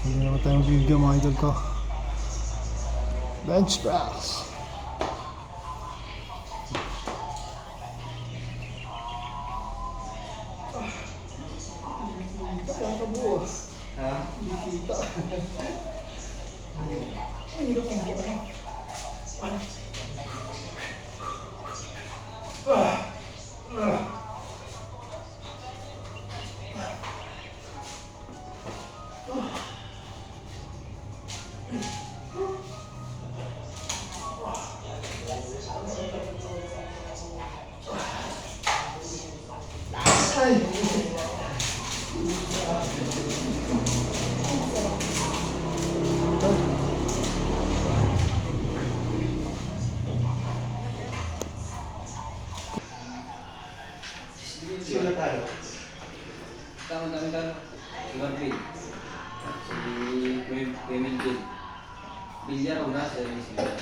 Hindi naman tayong video mga idol ko. Bench press. Ha? Sino na tayo? Tama namin ka, si Marvin. Si Clement din. Bilyar o nasa rin sila.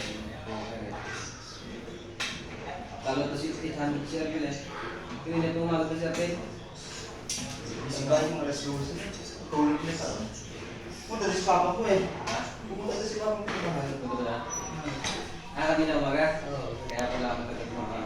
Kalau to si 800 share yun eh. Yung na itong mga to siya pay. Isang yung alas 12. Tulog na sa akin. Pumunta si papa ko eh. Pumunta si papa ko. Betul na. Kami na umaga. Kaya pala ako nagtatag mga.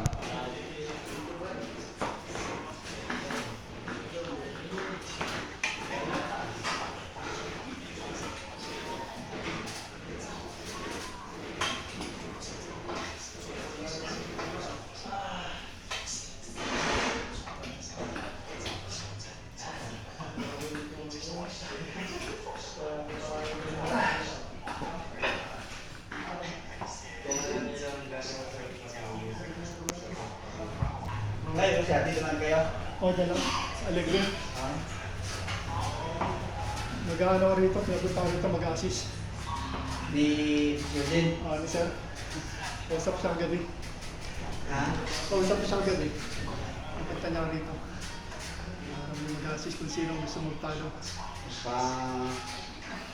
Ngayon, siya, dito lang kayo. O, dyan lang. Alegre. Mag-ano ko rito. Pinapunta ko rito mag-assist. Di Eugene. Ano sir? Kausap siyang gabi. Ha? Kausap siyang gabi. Nakita niya rito. Mag-assist kung sino gusto magtalo. Pa...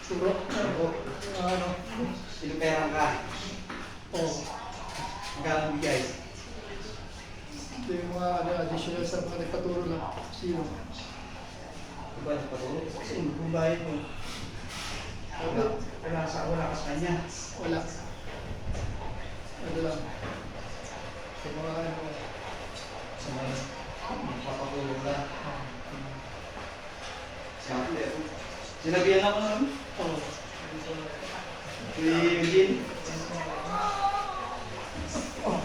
Turo. Ano? Sinuperan ka. Oo. Magkano bigay? Ito yung mga additional sa mga nagpaturo na sino. Diba, patulog? Kasi kung bayad mo. Wala ka sa kanya. Wala. Ano lang. Sa mga ano. Sa mga magpapatulog na. Sinabihan ako naman. Oo. Si Eugene. Oh.